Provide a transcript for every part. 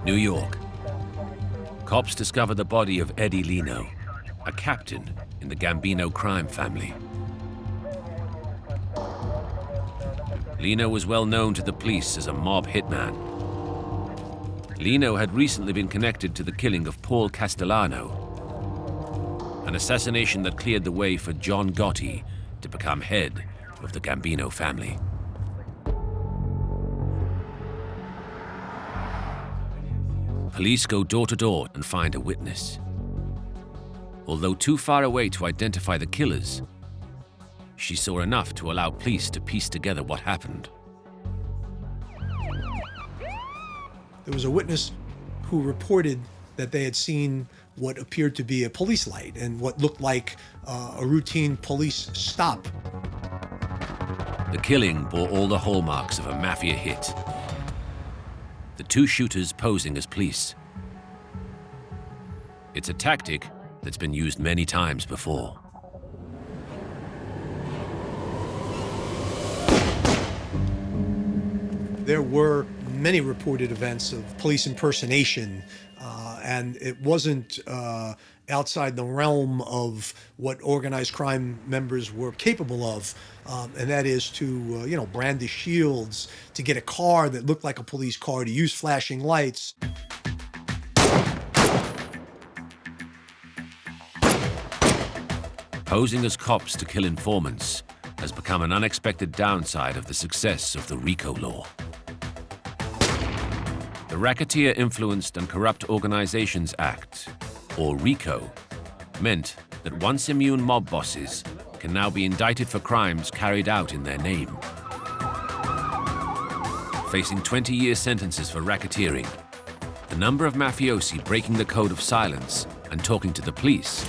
New York. Cops discover the body of Eddie Lino, a captain in the Gambino crime family. Lino was well known to the police as a mob hitman. Lino had recently been connected to the killing of Paul Castellano, an assassination that cleared the way for John Gotti to become head of the Gambino family. Police go door to door and find a witness. Although too far away to identify the killers, she saw enough to allow police to piece together what happened. There was a witness who reported that they had seen what appeared to be a police light and what looked like a routine police stop. The killing bore all the hallmarks of a Mafia hit. The two shooters posing as police. It's a tactic that's been used many times before. There were many reported events of police impersonation, and it wasn't outside the realm of what organized crime members were capable of, and that is to, brandish shields, to get a car that looked like a police car, to use flashing lights. Posing as cops to kill informants has become an unexpected downside of the success of the RICO law. The Racketeer Influenced and Corrupt Organizations Act, or RICO, meant that once immune mob bosses can now be indicted for crimes carried out in their name. Facing 20-year sentences for racketeering, the number of mafiosi breaking the code of silence and talking to the police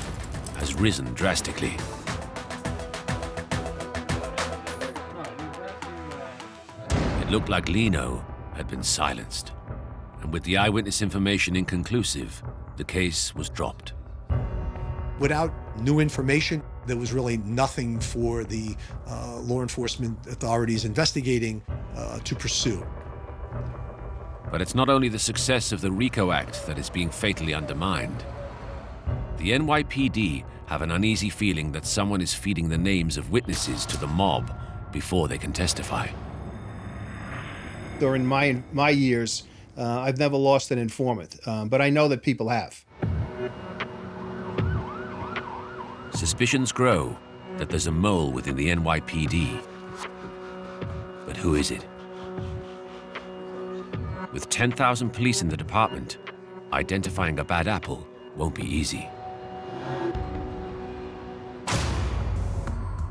has risen drastically. It looked like Lino had been silenced, and with the eyewitness information inconclusive, the case was dropped. Without new information, there was really nothing for the law enforcement authorities investigating to pursue. But it's not only the success of the RICO Act that is being fatally undermined. The NYPD have an uneasy feeling that someone is feeding the names of witnesses to the mob before they can testify. During my years, I've never lost an informant, but I know that people have. Suspicions grow that there's a mole within the NYPD. But who is it? With 10,000 police in the department, identifying a bad apple won't be easy.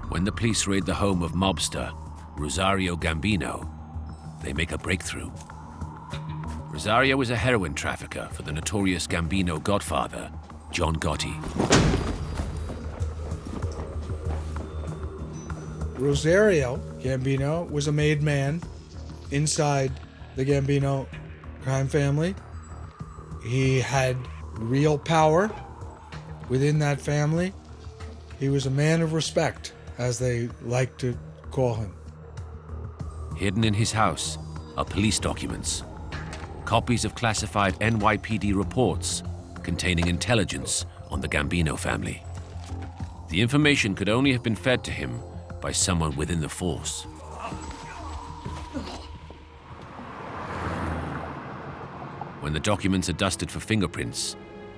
When the police raid the home of mobster Rosario Gambino, they make a breakthrough. Rosario was a heroin trafficker for the notorious Gambino godfather, John Gotti. Rosario Gambino was a made man inside the Gambino crime family. He had real power within that family. He was a man of respect, as they like to call him. Hidden in his house are police documents, copies of classified NYPD reports containing intelligence on the Gambino family. The information could only have been fed to him by someone within the force. When the documents are dusted for fingerprints,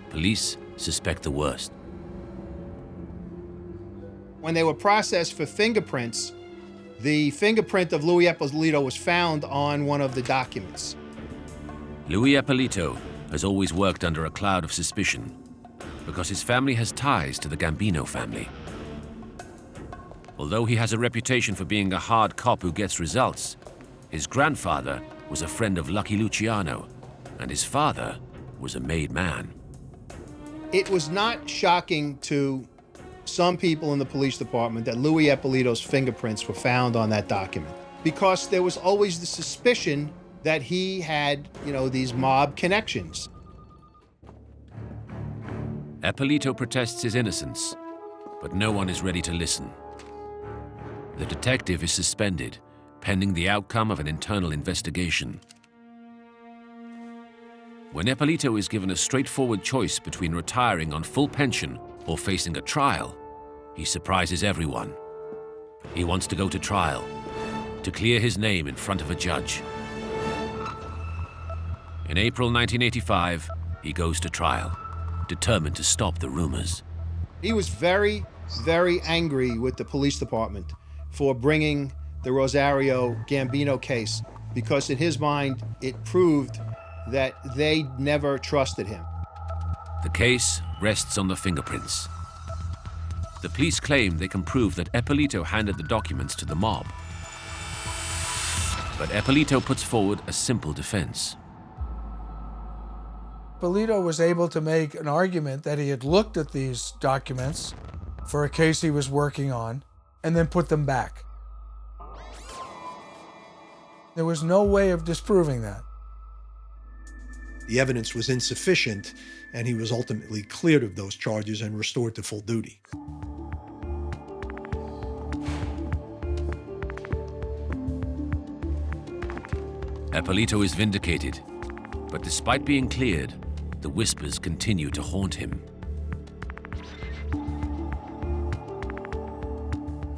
police suspect the worst. When they were processed for fingerprints, the fingerprint of Louis Ippolito was found on one of the documents. Louis Ippolito has always worked under a cloud of suspicion because his family has ties to the Gambino family. Although he has a reputation for being a hard cop who gets results, his grandfather was a friend of Lucky Luciano, and his father was a made man. It was not shocking to some people in the police department that Louis Ippolito's fingerprints were found on that document, because there was always the suspicion that he had, these mob connections. Ippolito protests his innocence, but no one is ready to listen. The detective is When Ippolito is given a straightforward choice between retiring on full pension or facing a trial, he surprises everyone. He wants to go to trial, to clear his name in front of a judge. In April 1985, he goes to trial, determined to stop the rumors. He was very, very angry with the police department for bringing the Rosario Gambino case, because in his mind, it proved that they never trusted him. The case rests on the fingerprints. The police claim they can prove that Ippolito handed the documents to the mob. But Ippolito puts forward a simple defense. Ippolito was able to make an argument that he had looked at these documents for a case he was working on and then put them back. There was no way of disproving that. The evidence was insufficient, and he was ultimately cleared of those charges and restored to full duty. Ippolito is vindicated, but despite being cleared, the whispers continue to haunt him.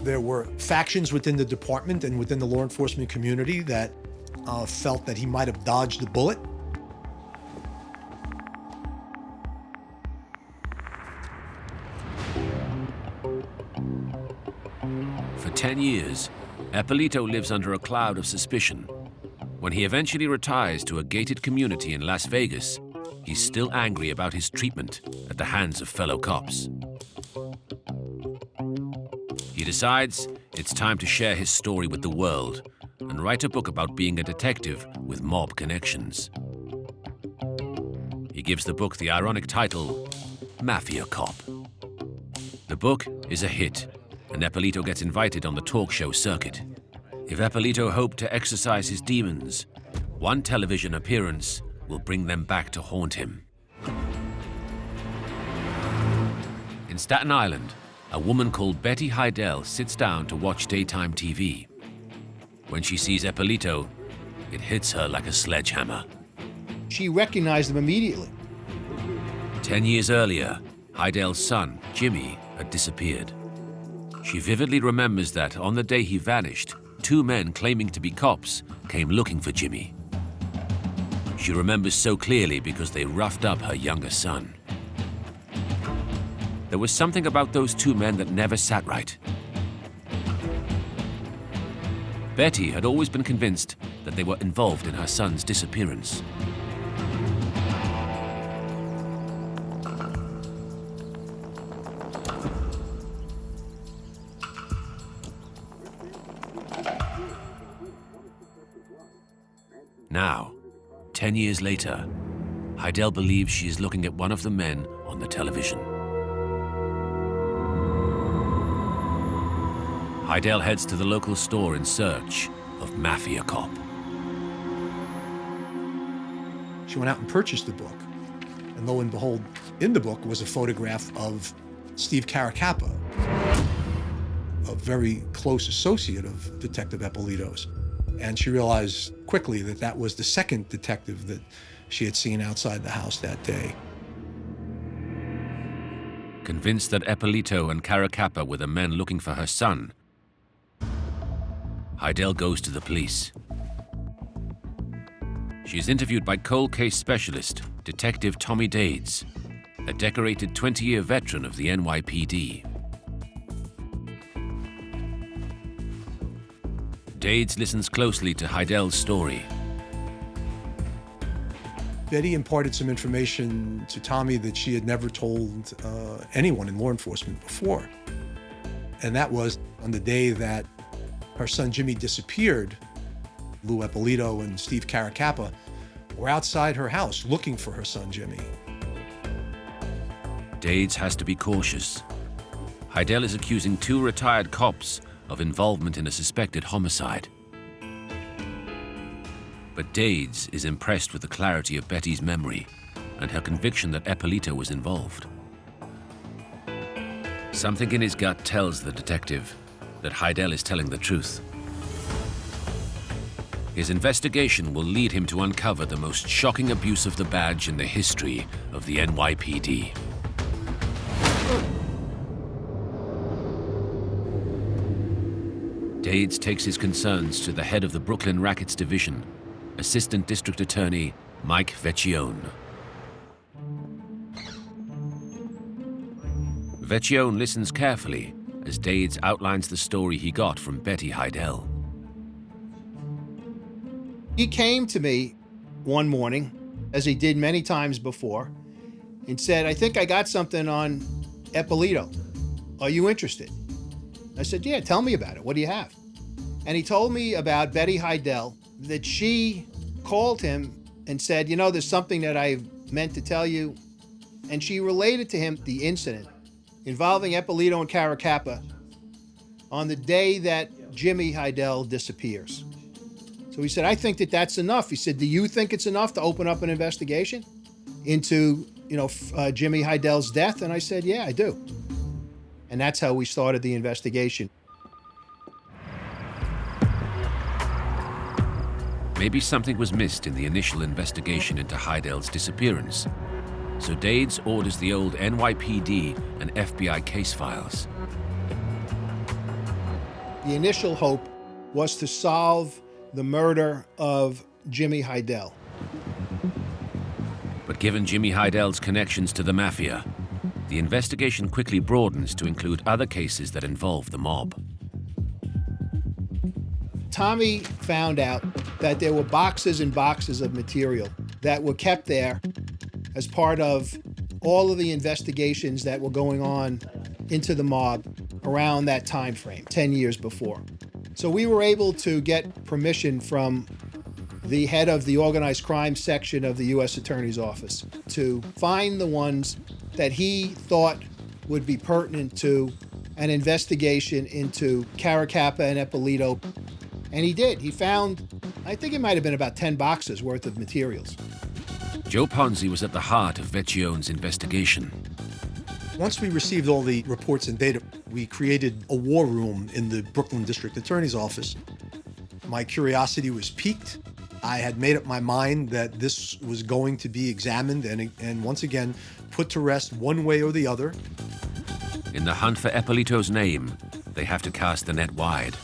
There were factions within the department and within the law enforcement community that felt that he might have dodged the bullet. For 10 years, Ippolito lives under a cloud of suspicion. When he eventually retires to a gated community in Las Vegas, he's still angry about his treatment at the hands of fellow cops. He decides it's time to share his story with the world and write a book about being a detective with mob connections. He gives the book the ironic title, Mafia Cop. The book is a hit, and Ippolito gets invited on the talk show circuit. If Ippolito hoped to exorcise his demons, one television appearance will bring them back to haunt him. In Staten Island, a woman called Betty Heidel sits down to watch daytime TV. When she sees Ippolito, it hits her like a sledgehammer. She recognized him immediately. 10 years earlier, Heidel's son, Jimmy, had disappeared. She vividly remembers that on the day he vanished, 2 men claiming to be cops came looking for Jimmy. She remembers so clearly because they roughed up her younger son. There was something about those 2 men that never sat right. Betty had always been convinced that they were involved in her son's disappearance. Now, 10 years later, Heidel believes she is looking at one of the men on the television. Heidel heads to the local store in search of Mafia Cop. She went out and purchased the book. And lo and behold, in the book was a photograph of Steve Caracappa, a very close associate of Detective Ippolito's. And she realized quickly that that was the second detective that she had seen outside the house that day. Convinced that Ippolito and Caracappa were the men looking for her son, Heidel goes to the police. She is interviewed by cold case specialist, Detective Tommy Dades, a decorated 20-year veteran of the NYPD. Dades listens closely to Heidel's story. Betty imparted some information to Tommy that she had never told anyone in law enforcement before. And that was on the day that her son Jimmy disappeared, Lou Ippolito and Steve Caracappa were outside her house looking for her son Jimmy. Dades has to be cautious. Heidel is accusing 2 retired cops of involvement in a suspected homicide. But Dades is impressed with the clarity of Betty's memory and her conviction that Ippolito was involved. Something in his gut tells the detective that Heidel is telling the truth. His investigation will lead him to uncover the most shocking abuse of the badge in the history of the NYPD. Dades takes his concerns to the head of the Brooklyn Rackets Division, Assistant District Attorney Mike Vecchione. Vecchione listens carefully as Dades outlines the story he got from Betty Heidel. He came to me one morning, as he did many times before, and said, "I think I got something on Eppolito. Are you interested?" I said, "Yeah, tell me about it. What do you have?" And he told me about Betty Heidel, that she called him and said, "You know, there's something that I meant to tell you." And she related to him the incident involving Eppolito and Caracappa on the day that Jimmy Heidel disappears. So he said, "I think that that's enough." He said, "Do you think it's enough to open up an investigation into, Jimmy Heidel's death?" And I said, "Yeah, I do." And that's how we started the investigation. Maybe something was missed in the initial investigation into Heidel's disappearance, so Dades orders the old NYPD and FBI case files. The initial hope was to solve the murder of Jimmy Heidel. But given Jimmy Heidel's connections to the Mafia, the investigation quickly broadens to include other cases that involve the mob. Tommy found out that there were boxes and boxes of material that were kept there as part of all of the investigations that were going on into the mob around that time frame, 10 years before. So we were able to get permission from the head of the organized crime section of the U.S. Attorney's Office to find the ones that he thought would be pertinent to an investigation into Caracappa and Eppolito. And he did. He found, I think it might have been about 10 boxes worth of materials. Joe Ponzi was at the heart of Vecchione's investigation. Once we received all the reports and data, we created a war room in the Brooklyn District Attorney's Office. My curiosity was piqued. I had made up my mind that this was going to be examined and once again put to rest one way or the other. In the hunt for Eppolito's name, they have to cast the net wide.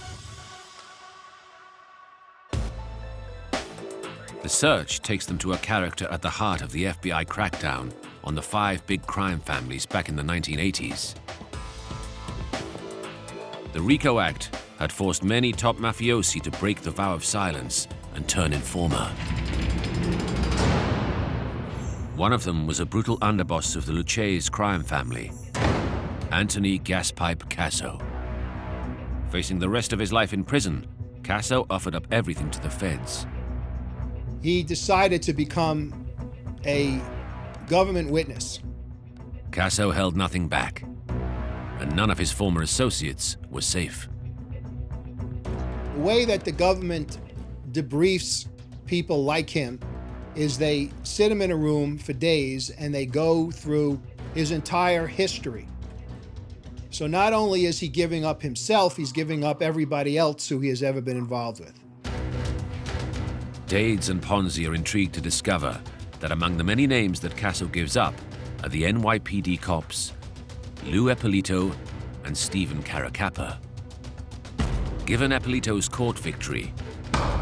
The search takes them to a character at the heart of the FBI crackdown on the 5 big crime families back in the 1980s. The RICO Act had forced many top mafiosi to break the vow of silence and turn informer. One of them was a brutal underboss of the Lucchese crime family, Anthony Gaspipe Casso. Facing the rest of his life in prison, Casso offered up everything to the feds. He decided to become a government witness. Casso held nothing back, and none of his former associates were safe. The way that the government debriefs people like him is they sit him in a room for days and they go through his entire history. So not only is he giving up himself, he's giving up everybody else who he has ever been involved with. Dades and Ponzi are intrigued to discover that among the many names that Casso gives up are the NYPD cops, Lou Eppolito and Stephen Caracappa. Given Eppolito's court victory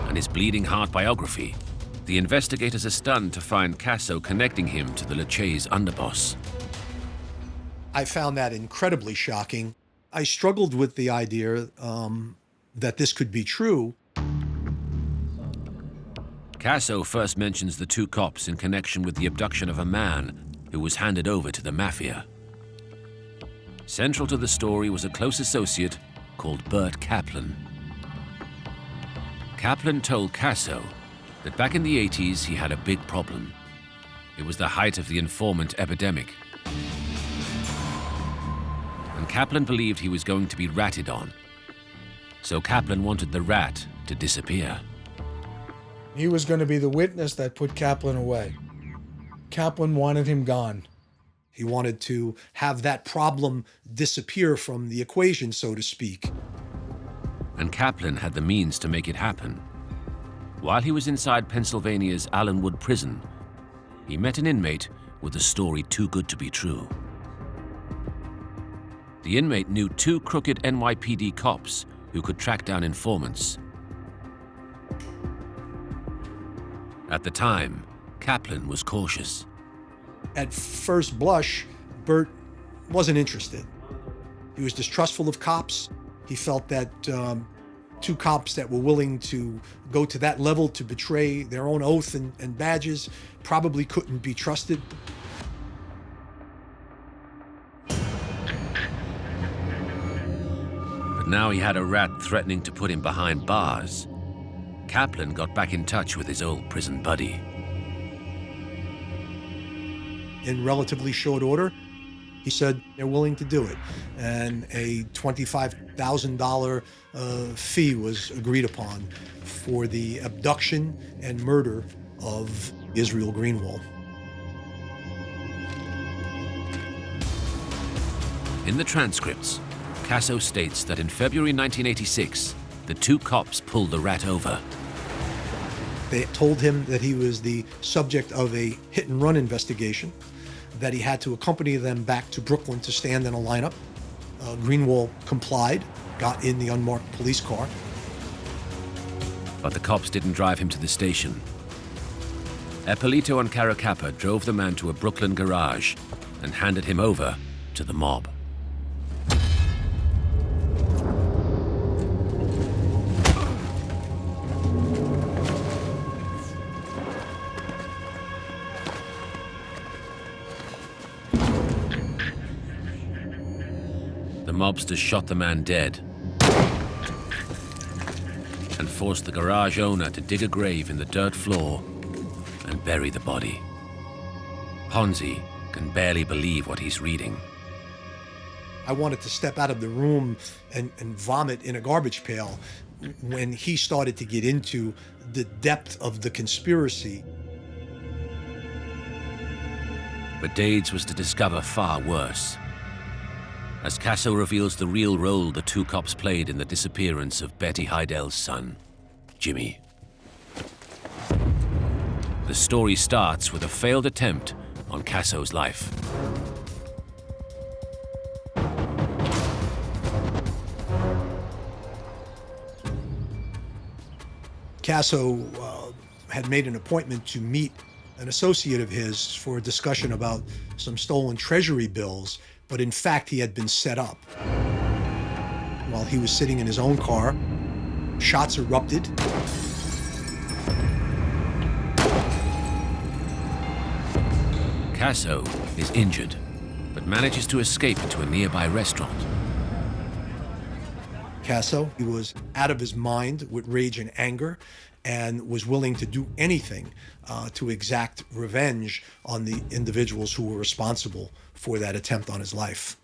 and his bleeding heart biography, the investigators are stunned to find Casso connecting him to the Lucchese underboss. I found that incredibly shocking. I struggled with the idea that this could be true. Casso first mentions the 2 cops in connection with the abduction of a man who was handed over to the Mafia. Central to the story was a close associate called Bert Kaplan. Kaplan told Casso that back in the 80s he had a big problem. It was the height of the informant epidemic. And Kaplan believed he was going to be ratted on. So Kaplan wanted the rat to disappear. He was going to be the witness that put Kaplan away. Kaplan wanted him gone. He wanted to have that problem disappear from the equation, so to speak. And Kaplan had the means to make it happen. While he was inside Pennsylvania's Allenwood prison, he met an inmate with a story too good to be true. The inmate knew two crooked NYPD cops who could track down informants. At the time, Kaplan was cautious. At first blush, Bert wasn't interested. He was distrustful of cops. He felt that two cops that were willing to go to that level to betray their own oath and badges probably couldn't be trusted. But now he had a rat threatening to put him behind bars. Kaplan got back in touch with his old prison buddy. In relatively short order, he said they're willing to do it, and a $25,000 fee was agreed upon for the abduction and murder of Israel Greenwald. In the transcripts, Casso states that in February 1986, the two cops pulled the rat over. They told him that he was the subject of a hit-and-run investigation, that he had to accompany them back to Brooklyn to stand in a lineup. Greenwald complied, got in the unmarked police car. But the cops didn't drive him to the station. Eppolito and Caracappa drove the man to a Brooklyn garage and handed him over to the mob. The mobsters shot the man dead and forced the garage owner to dig a grave in the dirt floor and bury the body. Ponzi can barely believe what he's reading. I wanted to step out of the room and vomit in a garbage pail when he started to get into the depth of the conspiracy. But Dades was to discover far worse, as Casso reveals the real role the two cops played in the disappearance of Betty Heidel's son, Jimmy. The story starts with a failed attempt on Casso's life. Casso had made an appointment to meet an associate of his for a discussion about some stolen treasury bills, but in fact he had been set up. While he was sitting in his own car, shots erupted. Casso is injured, but manages to escape into a nearby restaurant. Casso, he was out of his mind with rage and anger and was willing to do anything to exact revenge on the individuals who were responsible for that attempt on his life.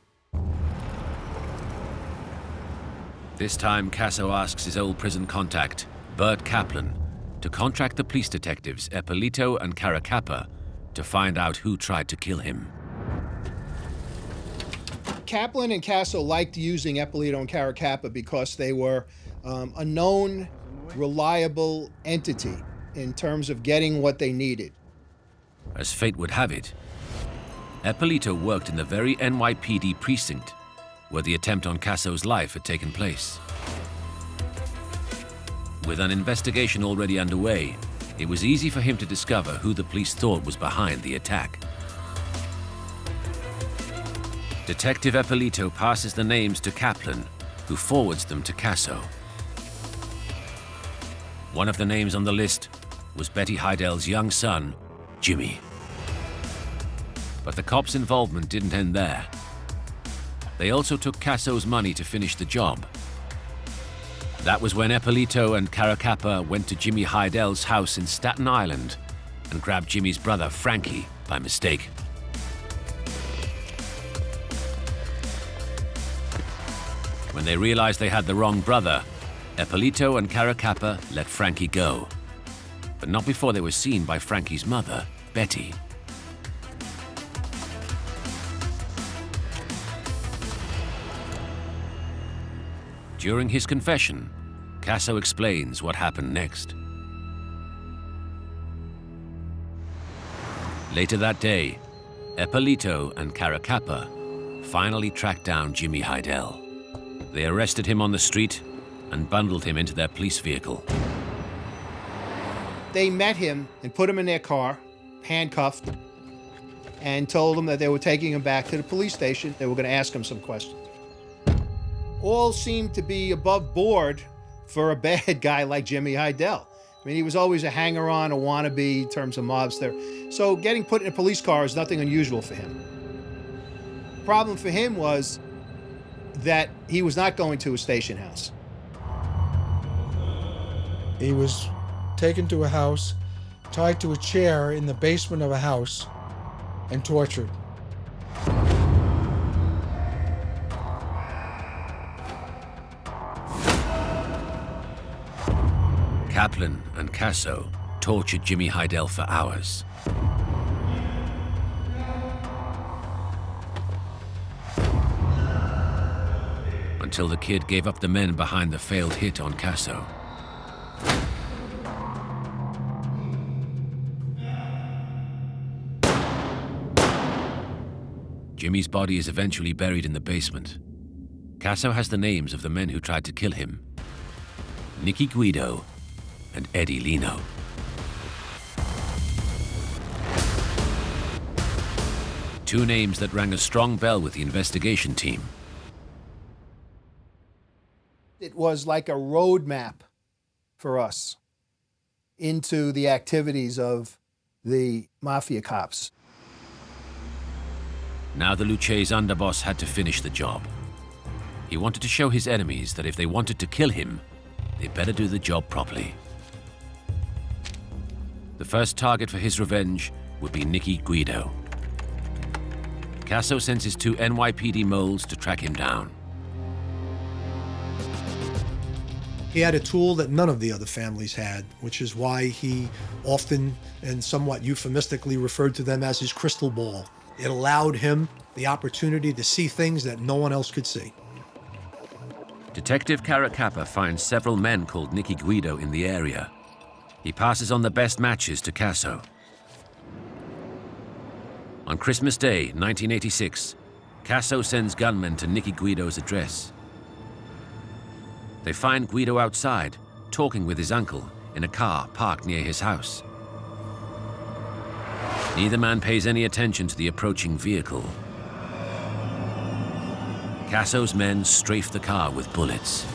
This time, Casso asks his old prison contact, Bert Kaplan, to contract the police detectives Eppolito and Caracappa to find out who tried to kill him. Kaplan and Casso liked using Eppolito and Caracappa because they were a known, reliable entity in terms of getting what they needed. As fate would have it, Eppolito worked in the very NYPD precinct where the attempt on Casso's life had taken place. With an investigation already underway, it was easy for him to discover who the police thought was behind the attack. Detective Eppolito passes the names to Kaplan, who forwards them to Casso. One of the names on the list was Betty Heidel's young son, Jimmy. But the cops' involvement didn't end there. They also took Casso's money to finish the job. That was when Eppolito and Caracappa went to Jimmy Heidel's house in Staten Island and grabbed Jimmy's brother, Frankie, by mistake. When they realized they had the wrong brother, Eppolito and Caracappa let Frankie go, but not before they were seen by Frankie's mother, Betty. During his confession, Casso explains what happened next. Later that day, Ippolito and Caracappa finally tracked down Jimmy Heidel. They arrested him on the street and bundled him into their police vehicle. They met him and put him in their car, handcuffed, and told him that they were taking him back to the police station. They were going to ask him some questions. All seemed to be above board for a bad guy like Jimmy Heidel. I mean, he was always a hanger-on, a wannabe in terms of mobster. So getting put in a police car is nothing unusual for him. The problem for him was that he was not going to a station house. He was taken to a house, tied to a chair in the basement of a house, and tortured. Kaplan and Casso tortured Jimmy Heidel for hours. Until the kid gave up the men behind the failed hit on Casso. Jimmy's body is eventually buried in the basement. Casso has the names of the men who tried to kill him: Nicky Guido and Eddie Lino. Two names that rang a strong bell with the investigation team. It was like a roadmap for us into the activities of the Mafia cops. Now the Lucchese underboss had to finish the job. He wanted to show his enemies that if they wanted to kill him, they better do the job properly. The first target for his revenge would be Nicky Guido. Casso sends his two NYPD moles to track him down. He had a tool that none of the other families had, which is why he often and somewhat euphemistically referred to them as his crystal ball. It allowed him the opportunity to see things that no one else could see. Detective Caracappa finds several men called Nicky Guido in the area. He passes on the best matches to Casso. On Christmas Day, 1986, Casso sends gunmen to Nicky Guido's address. They find Guido outside, talking with his uncle in a car parked near his house. Neither man pays any attention to the approaching vehicle. Casso's men strafe the car with bullets.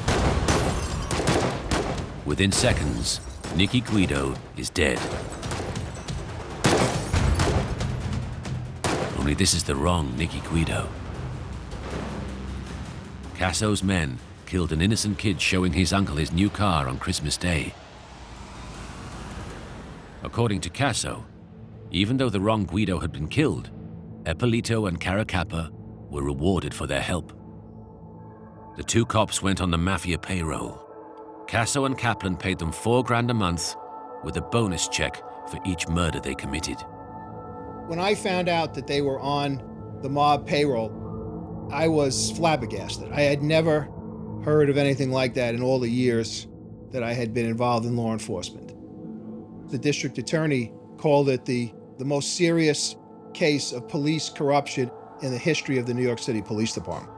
Within seconds, Nicky Guido is dead. Only this is the wrong Nicky Guido. Casso's men killed an innocent kid showing his uncle his new car on Christmas Day. According to Casso, even though the wrong Guido had been killed, Ippolito and Caracappa were rewarded for their help. The two cops went on the Mafia payroll. Casso and Kaplan paid them $4,000 a month with a bonus check for each murder they committed. When I found out that they were on the mob payroll, I was flabbergasted. I had never heard of anything like that in all the years that I had been involved in law enforcement. The district attorney called it the most serious case of police corruption in the history of the New York City Police Department.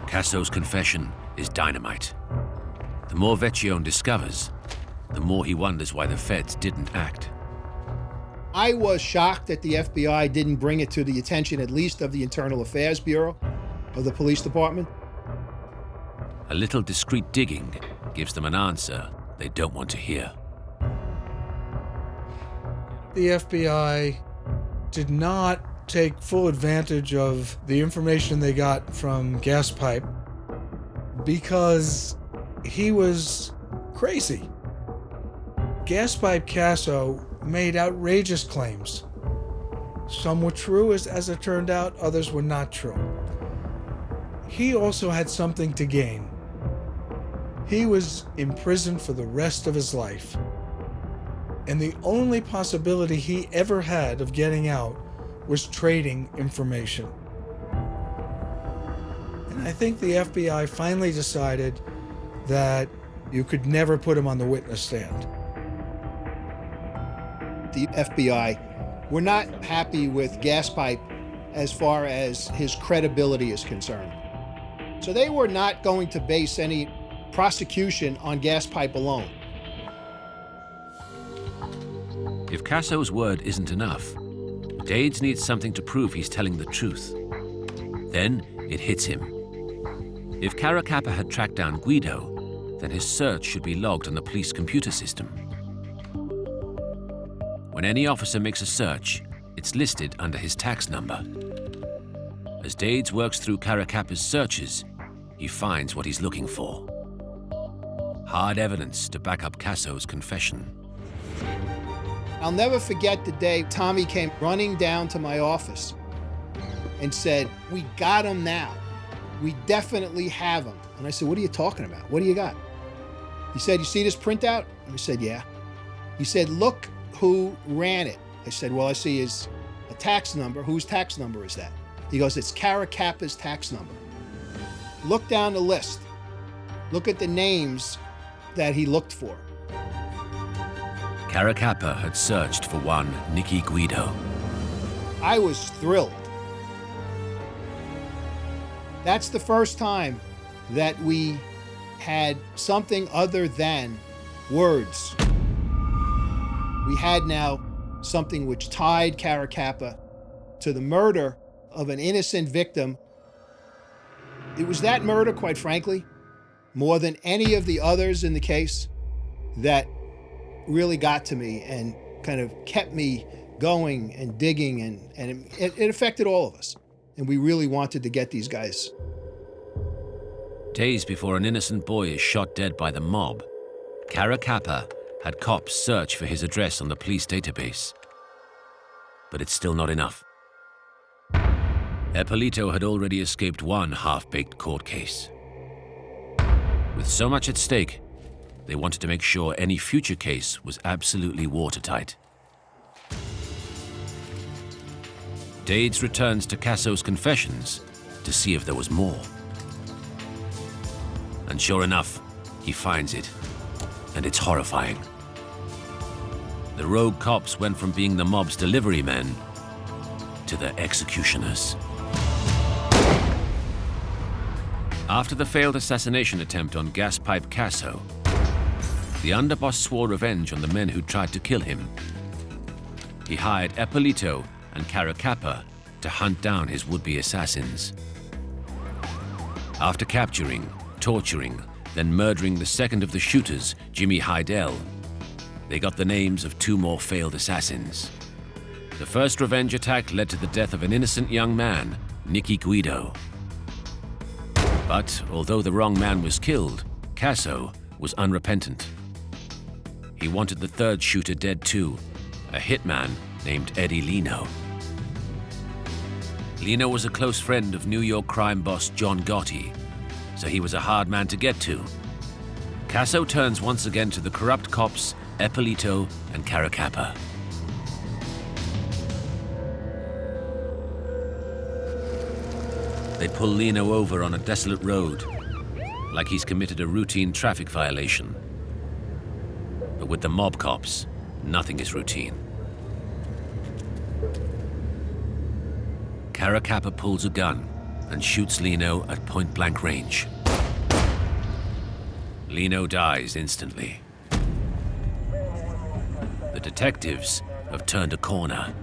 Casso's confession is dynamite. The more Vecchione discovers, the more he wonders why the feds didn't act. I was shocked that the FBI didn't bring it to the attention at least of the Internal Affairs Bureau of the police department. A little discreet digging gives them an answer they don't want to hear. The FBI did not take full advantage of the information they got from Gaspipe because he was crazy. Gaspipe Casso made outrageous claims. Some were true, as it turned out, others were not true. He also had something to gain. He was imprisoned for the rest of his life. And the only possibility he ever had of getting out was trading information. And I think the FBI finally decided that you could never put him on the witness stand. the FBI were not happy with Gaspipe as far as his credibility is concerned. So they were not going to base any prosecution on Gaspipe alone. If Casso's word isn't enough, Dades needs something to prove he's telling the truth. Then it hits him. If Caracappa had tracked down Guido, then his search should be logged on the police computer system. When any officer makes a search, it's listed under his tax number. As Dades works through Caracappa's searches, he finds what he's looking for. Hard evidence to back up Casso's confession. I'll never forget the day Tommy came running down to my office and said, "We got him now. We definitely have him." And I said, "What are you talking about? What do you got?" He said, "You see this printout?" And I said, "Yeah." He said, "Look who ran it." I said, "Well, I see is a tax number. Whose tax number is that?" He goes, "It's Caracappa's tax number." Look down the list. Look at the names that he looked for. Caracappa had searched for one Nicky Guido. I was thrilled. That's the first time that we had something other than words. We had now something which tied Caracappa to the murder of an innocent victim. It was that murder, quite frankly, more than any of the others in the case, that really got to me and kind of kept me going and digging, and it affected all of us. And we really wanted to get these guys. Days before an innocent boy is shot dead by the mob, Caracappa had cops search for his address on the police database. But it's still not enough. Eppolito had already escaped one half-baked court case. With so much at stake, they wanted to make sure any future case was absolutely watertight. Dades returns to Casso's confessions to see if there was more. And sure enough, he finds it, and it's horrifying. The rogue cops went from being the mob's delivery men to the executioners. After the failed assassination attempt on Gaspipe Casso, the underboss swore revenge on the men who tried to kill him. He hired Eppolito and Caracappa to hunt down his would-be assassins. After capturing, torturing, then murdering the second of the shooters, Jimmy Heidel, they got the names of two more failed assassins. The first revenge attack led to the death of an innocent young man, Nicky Guido. But although the wrong man was killed, Casso was unrepentant. He wanted the third shooter dead too, a hitman named Eddie Lino. Lino was a close friend of New York crime boss John Gotti, so he was a hard man to get to. Casso turns once again to the corrupt cops, Eppolito and Caracappa. They pull Lino over on a desolate road, like he's committed a routine traffic violation. But with the mob cops, nothing is routine. Caracappa pulls a gun and shoots Lino at point-blank range. Lino dies instantly. The detectives have turned a corner.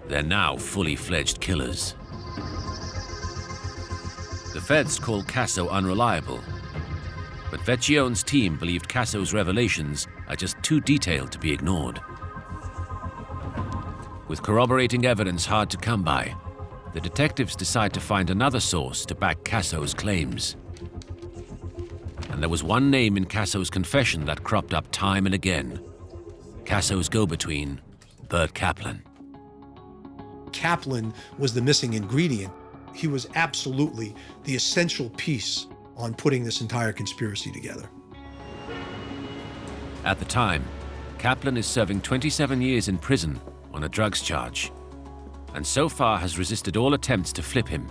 They're now fully fledged killers. The feds call Casso unreliable, but Vecchione's team believed Casso's revelations are just too detailed to be ignored. With corroborating evidence hard to come by, the detectives decide to find another source to back Casso's claims. And there was one name in Casso's confession that cropped up time and again. Casso's go-between, Bert Kaplan. Kaplan was the missing ingredient. He was absolutely the essential piece on putting this entire conspiracy together. At the time, Kaplan is serving 27 years in prison on a drugs charge, and so far has resisted all attempts to flip him.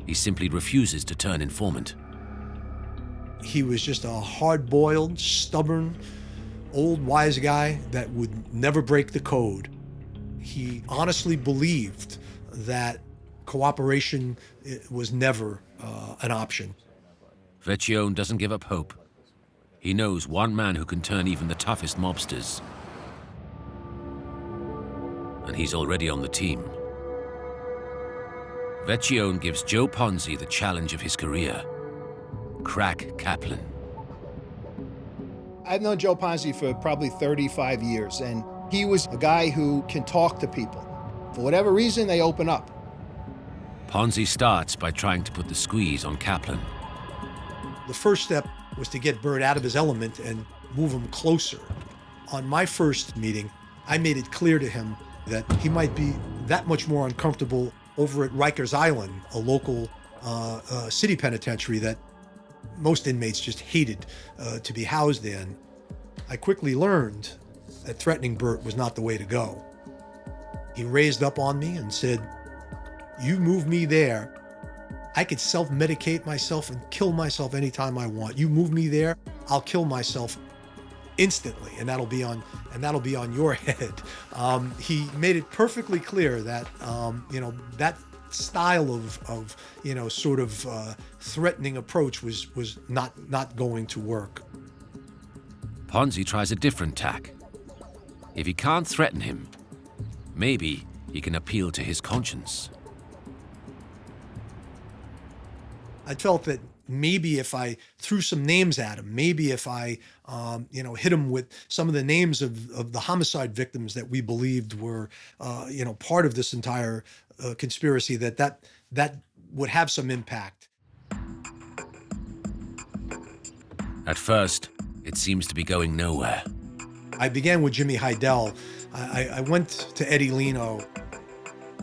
He simply refuses to turn informant. He was just a hard-boiled, stubborn, old wise guy that would never break the code. He honestly believed that cooperation was never an option. Vecchione doesn't give up hope. He knows one man who can turn even the toughest mobsters. And he's already on the team. Vecchione gives Joe Ponzi the challenge of his career. Crack Kaplan. I've known Joe Ponzi for probably 35 years, and he was a guy who can talk to people. For whatever reason, they open up. Ponzi starts by trying to put the squeeze on Kaplan. The first step was to get Bert out of his element and move him closer. On my first meeting, I made it clear to him that he might be that much more uncomfortable over at Rikers Island, a local city penitentiary that most inmates just hated to be housed in. I quickly learned that threatening Bert was not the way to go. He raised up on me and said, "You move me there, I could self-medicate myself and kill myself anytime I want. You move me there, I'll kill myself instantly, and that'll be on your head." He made it perfectly clear that that style of sort of threatening approach was not going to work. Ponzi tries a different tack. If he can't threaten him, maybe he can appeal to his conscience. I felt that maybe if I threw some names at him, maybe if I, hit him with some of the names of the homicide victims that we believed were, part of this entire conspiracy, that would have some impact. At first, it seems to be going nowhere. I began with Jimmy Heidel. I went to Eddie Lino.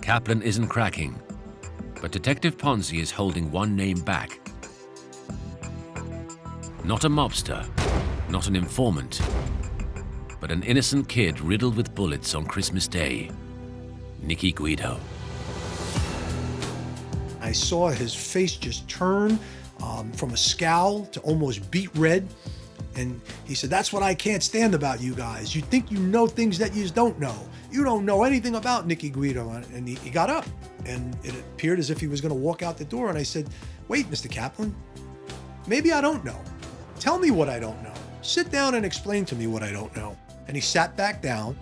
Kaplan isn't cracking, but Detective Ponzi is holding one name back. Not a mobster, not an informant, but an innocent kid riddled with bullets on Christmas Day, Nicky Guido. I saw his face just turn from a scowl to almost beet red. And he said, "That's what I can't stand about you guys. You think you know things that you don't know. You don't know anything about Nicky Guido." And he got up, and it appeared as if he was going to walk out the door. And I said, "Wait, Mr. Kaplan, maybe I don't know. Tell me what I don't know. Sit down and explain to me what I don't know." And he sat back down.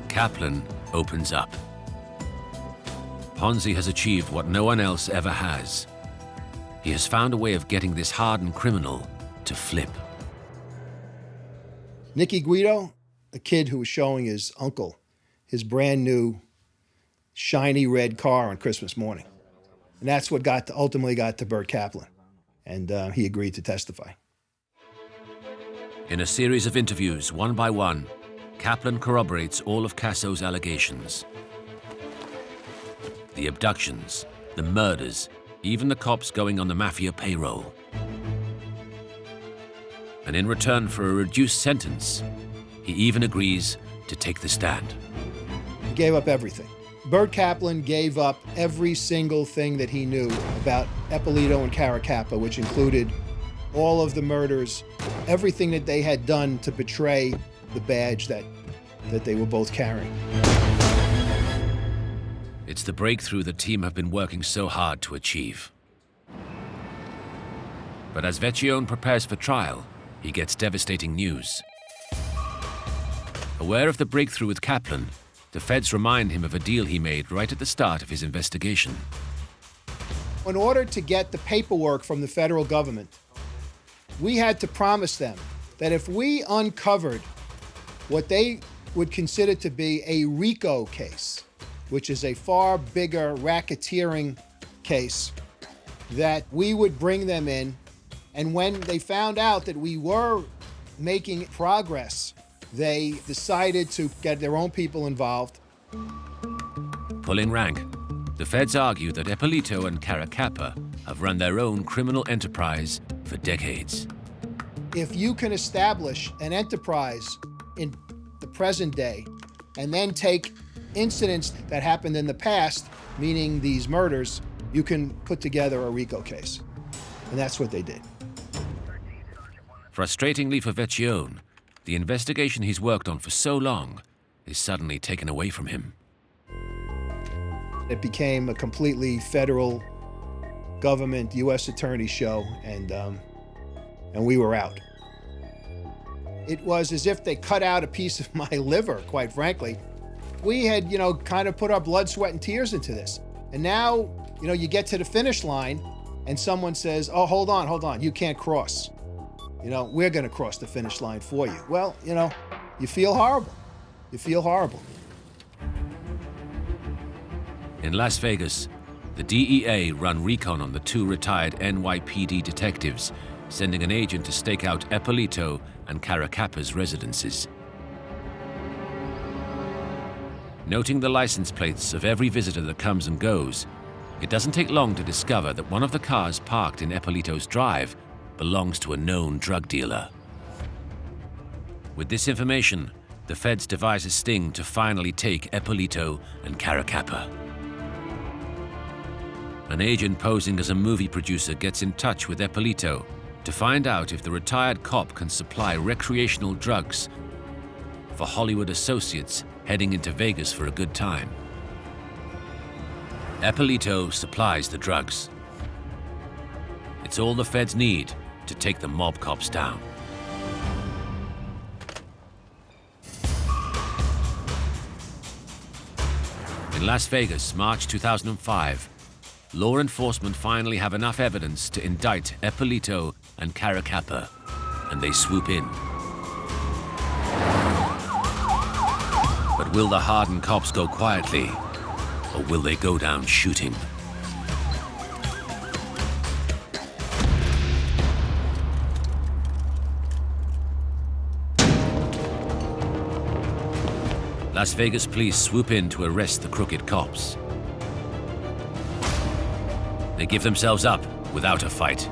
Kaplan opens up. Ponzi has achieved what no one else ever has. He has found a way of getting this hardened criminal to flip. Nicky Guido, a kid who was showing his uncle his brand new shiny red car on Christmas morning. And that's what ultimately got to Bert Kaplan. And he agreed to testify. In a series of interviews, one by one, Kaplan corroborates all of Casso's allegations. The abductions, the murders, even the cops going on the Mafia payroll. And in return for a reduced sentence, he even agrees to take the stand. He gave up everything. Bert Kaplan gave up every single thing that he knew about Ippolito and Caracappa, which included all of the murders, everything that they had done to betray the badge that they were both carrying. It's the breakthrough the team have been working so hard to achieve. But as Vecchione prepares for trial, he gets devastating news. Aware of the breakthrough with Kaplan, the feds remind him of a deal he made right at the start of his investigation. In order to get the paperwork from the federal government, we had to promise them that if we uncovered what they would consider to be a RICO case, which is a far bigger racketeering case, that we would bring them in. And when they found out that we were making progress, they decided to get their own people involved. Pulling rank, the feds argue that Ippolito and Caracappa have run their own criminal enterprise for decades. If you can establish an enterprise in the present day and then take incidents that happened in the past, meaning these murders, you can put together a RICO case. And that's what they did. Frustratingly for Vecchione, the investigation he's worked on for so long is suddenly taken away from him. It became a completely federal government U.S. attorney show, and we were out. It was as if they cut out a piece of my liver, quite frankly. We had, kind of put our blood, sweat, and tears into this. And now, you get to the finish line and someone says, oh, hold on, you can't cross. We're going to cross the finish line for you. Well, you feel horrible. You feel horrible. In Las Vegas, the DEA run recon on the two retired NYPD detectives, sending an agent to stake out Eppolito and Caracapa's residences. Noting the license plates of every visitor that comes and goes, it doesn't take long to discover that one of the cars parked in Eppolito's drive belongs to a known drug dealer. With this information, the feds devise a sting to finally take Eppolito and Caracapa. An agent posing as a movie producer gets in touch with Eppolito to find out if the retired cop can supply recreational drugs for Hollywood associates heading into Vegas for a good time. Eppolito supplies the drugs. It's all the feds need to take the mob cops down. In Las Vegas, March 2005, law enforcement finally have enough evidence to indict Eppolito and Caracapa, and they swoop in. But will the hardened cops go quietly, or will they go down shooting? Las Vegas police swoop in to arrest the crooked cops. They give themselves up without a fight.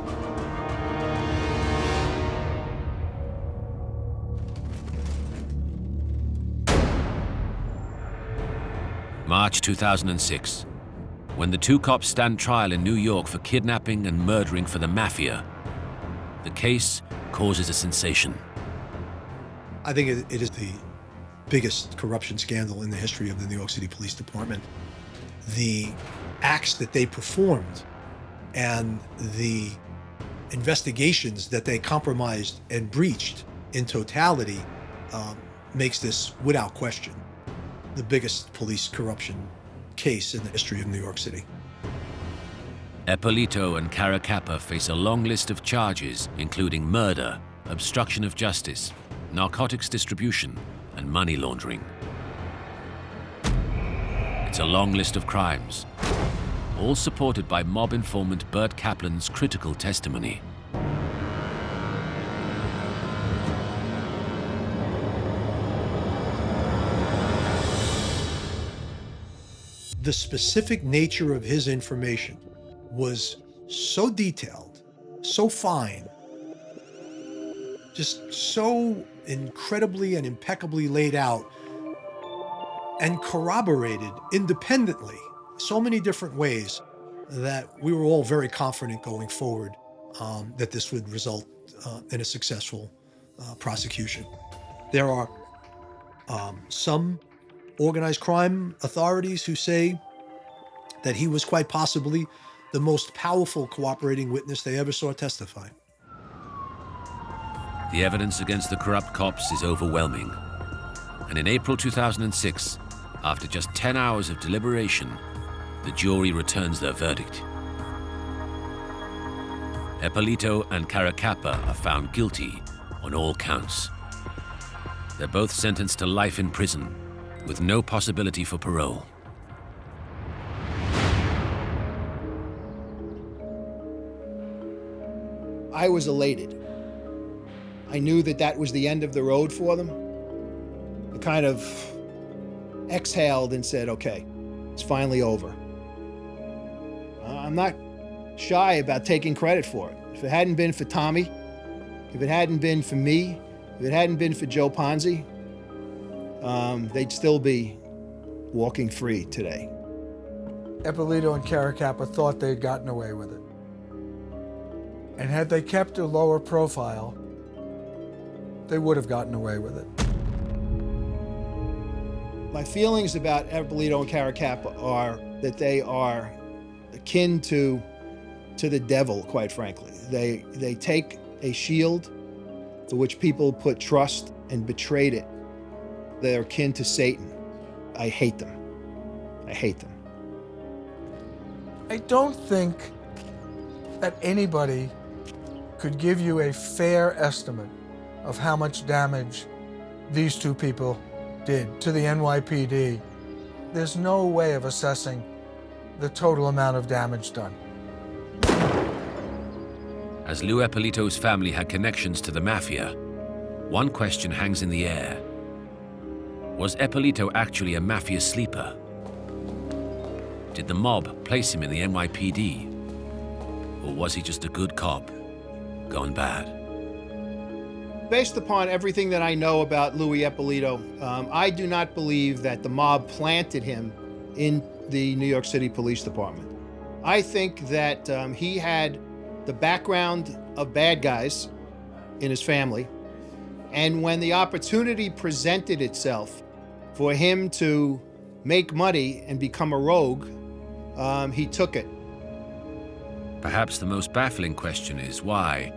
March 2006, when the two cops stand trial in New York for kidnapping and murdering for the Mafia, the case causes a sensation. I think it is the biggest corruption scandal in the history of the New York City Police Department. The acts that they performed and the investigations that they compromised and breached in totality makes this, without question, the biggest police corruption case in the history of New York City. Eppolito and Caracapa face a long list of charges, including murder, obstruction of justice, narcotics distribution, and money laundering. It's a long list of crimes, all supported by mob informant Bert Kaplan's critical testimony. The specific nature of his information was so detailed, so fine, just so incredibly and impeccably laid out and corroborated independently so many different ways that we were all very confident going forward that this would result in a successful prosecution. There are some organized crime authorities who say that he was quite possibly the most powerful cooperating witness they ever saw testify. The evidence against the corrupt cops is overwhelming. And in April 2006, after just 10 hours of deliberation, the jury returns their verdict. Eppolito and Caracapa are found guilty on all counts. They're both sentenced to life in prison, with no possibility for parole. I was elated. I knew that that was the end of the road for them. I kind of exhaled and said, okay, it's finally over. I'm not shy about taking credit for it. If it hadn't been for Tommy, if it hadn't been for me, if it hadn't been for Joe Ponzi, they'd still be walking free today. Eppolito and Caracapa thought they'd gotten away with it. And had they kept a lower profile, they would have gotten away with it. My feelings about Eppolito and Caracappa are that they are akin to the devil, quite frankly. They take a shield to which people put trust and betrayed it. They're akin to Satan. I hate them. I hate them. I don't think that anybody could give you a fair estimate of how much damage these two people did to the NYPD. There's no way of assessing the total amount of damage done. As Lou Eppolito's family had connections to the Mafia, one question hangs in the air. Was Eppolito actually a Mafia sleeper? Did the mob place him in the NYPD? Or was he just a good cop gone bad? Based upon everything that I know about Louis Eppolito, I do not believe that the mob planted him in the New York City Police Department. I think that he had the background of bad guys in his family, and when the opportunity presented itself for him to make money and become a rogue, he took it. Perhaps the most baffling question is why,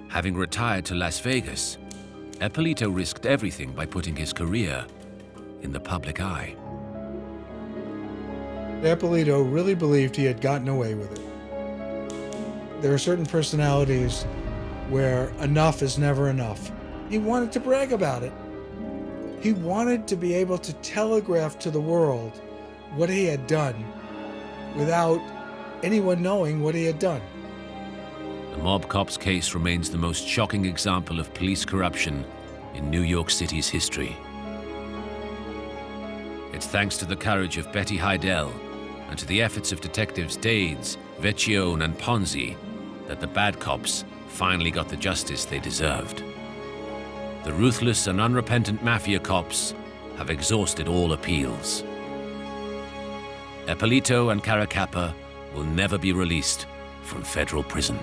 having retired to Las Vegas, Eppolito risked everything by putting his career in the public eye. Eppolito really believed he had gotten away with it. There are certain personalities where enough is never enough. He wanted to brag about it. He wanted to be able to telegraph to the world what he had done without anyone knowing what he had done. The mob cop's case remains the most shocking example of police corruption in New York City's history. It's thanks to the courage of Betty Heidel and to the efforts of detectives Dades, Vecchione, and Ponzi that the bad cops finally got the justice they deserved. The ruthless and unrepentant Mafia cops have exhausted all appeals. Eppolito and Caracappa will never be released from federal prison.